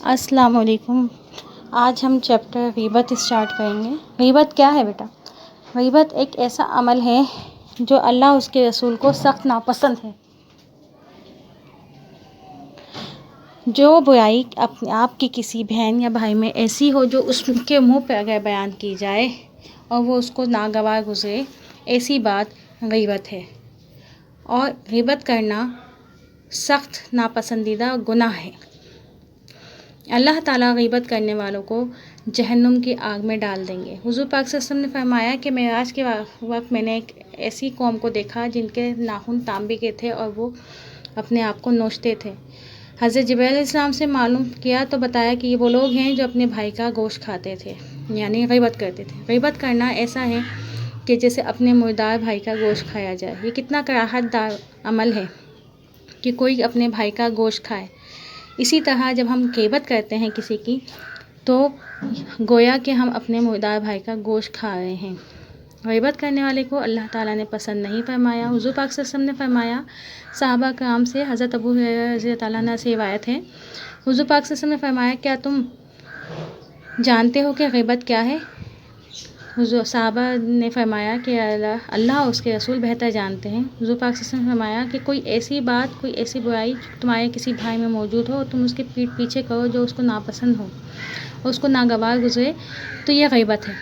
السلام علیکم۔ آج ہم چیپٹر غیبت اسٹارٹ کریں گے۔ غیبت کیا ہے بیٹا؟ غیبت ایک ایسا عمل ہے جو اللہ اس کے رسول کو سخت ناپسند ہے۔ جو برائی آپ کی کسی بہن یا بھائی میں ایسی ہو جو اس کے منہ پہ اگر بیان کی جائے اور وہ اس کو ناگوار گزرے، ایسی بات غیبت ہے۔ اور غیبت کرنا سخت ناپسندیدہ گناہ ہے۔ اللہ تعالیٰ غیبت کرنے والوں کو جہنم کی آگ میں ڈال دیں گے۔ حضور پاک صلی اللہ علیہ وسلم نے فرمایا کہ معراج کے وقت میں نے ایک ایسی قوم کو دیکھا جن کے ناخن تانبے کے تھے اور وہ اپنے آپ کو نوچتے تھے۔ حضرت جبرائیل علیہ السلام سے معلوم کیا تو بتایا کہ یہ وہ لوگ ہیں جو اپنے بھائی کا گوشت کھاتے تھے، یعنی غیبت کرتے تھے۔ غیبت کرنا ایسا ہے کہ جیسے اپنے مردار بھائی کا گوشت کھایا جائے۔ یہ کتنا کراہت دار عمل ہے کہ کوئی اپنے بھائی کا گوشت کھائے۔ اسی طرح جب ہم غیبت کرتے ہیں کسی کی تو گویا کہ ہم اپنے مردار بھائی کا گوشت کھا رہے ہیں۔ غیبت کرنے والے کو اللہ تعالیٰ نے پسند نہیں فرمایا۔ حضور پاک صلی اللہ علیہ وسلم نے فرمایا، صحابہ کرام سے حضرت ابو ہریرہ رضی اللہ عنہ سے روایت ہے، حضور پاک صلی اللہ علیہ وسلم نے فرمایا، کیا تم جانتے ہو کہ غیبت کیا ہے؟ صحابہ نے فرمایا کہ اللہ اور اس کے رسول بہتر جانتے ہیں۔ حضور پاک صلی اللہ علیہ وسلم نے فرمایا کہ کوئی ایسی بات، کوئی ایسی برائی تمہارے کسی بھائی میں موجود ہو اور تم اس کے پیٹھ پیچھے کرو جو اس کو ناپسند ہو اور اس کو ناگوار گزرے، تو یہ غیبت ہے۔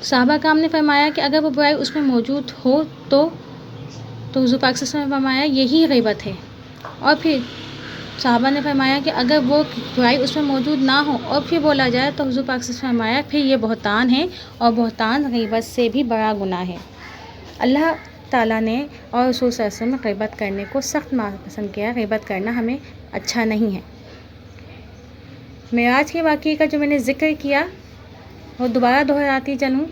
صحابہ کرام نے فرمایا کہ اگر وہ برائی اس میں موجود ہو تو حضور پاک صلی اللہ علیہ وسلم نے فرمایا یہی غیبت ہے۔ اور پھر صحابہ نے فرمایا کہ اگر وہ برائی اس میں موجود نہ ہو اور پھر بولا جائے تو حضور پاک صلی اللہ علیہ وسلم نے فرمایا پھر یہ بہتان ہے، اور بہتان غیبت سے بھی بڑا گناہ ہے۔ اللہ تعالیٰ نے اور رسول صلی اللہ علیہ وسلم نے غیبت کرنے کو سخت ناپسند کیا۔ غیبت کرنا ہمیں اچھا نہیں ہے۔ معراج کے واقعے کا جو میں نے ذکر کیا وہ دوبارہ دہراتی چلوں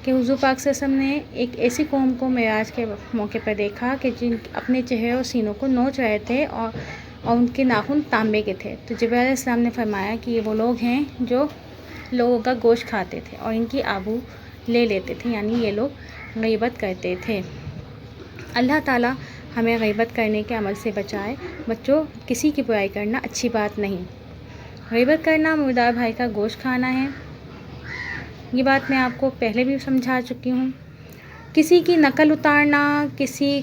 کہ حضور پاک صلی اللہ علیہ وسلم نے ایک ایسی قوم کو معراج کے موقع پر دیکھا کہ جن اپنے چہرے اور سینوں کو نوچ رہے تھے اور ان کے ناخن تانبے کے تھے۔ تو جبرائیل علیہ السلام نے فرمایا کہ یہ وہ لوگ ہیں جو لوگوں کا گوشت کھاتے تھے اور ان کی آبرو لے لیتے تھے، یعنی یہ لوگ غیبت کرتے تھے۔ اللہ تعالیٰ ہمیں غیبت کرنے کے عمل سے بچائے۔ بچوں، کسی کی برائی کرنا اچھی بات نہیں۔ غیبت کرنا مردار بھائی کا گوشت کھانا ہے۔ یہ بات میں آپ کو پہلے بھی سمجھا چکی ہوں۔ کسی کی نقل اتارنا، کسی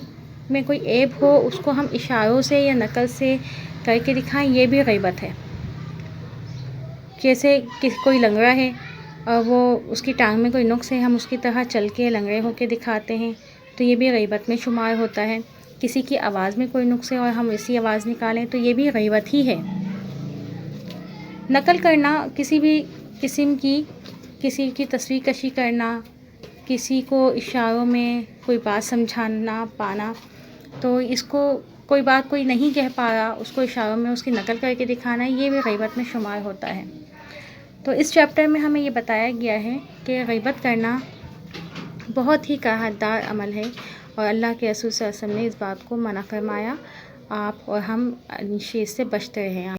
میں کوئی عیب ہو اس کو ہم اشاروں سے یا نقل سے کر کے دکھائیں، یہ بھی غیبت ہے۔ جیسے کوئی لنگڑا ہے اور وہ اس کی ٹانگ میں کوئی نقص ہے، ہم اس کی طرح چل کے لنگڑے ہو کے دکھاتے ہیں تو یہ بھی غیبت میں شمار ہوتا ہے۔ کسی کی آواز میں کوئی نقص ہے اور ہم اسی آواز نکالیں تو یہ بھی غیبت ہی ہے۔ نقل کرنا، کسی بھی قسم کی کسی کی تصویر کشی کرنا، کسی کو اشاروں میں کوئی بات سمجھانا پانا، تو اس کو کوئی بات کوئی نہیں کہہ پا رہا، اس کو اشاروں میں اس کی نقل کر کے دکھانا، یہ بھی غیبت میں شمار ہوتا ہے۔ تو اس چیپٹر میں ہمیں یہ بتایا گیا ہے کہ غیبت کرنا بہت ہی کراہت دار عمل ہے اور اللہ کے رسول صلی اللہ علیہ وسلم نے اس بات کو منع فرمایا۔ آپ اور ہم اس سے بچتے رہیں۔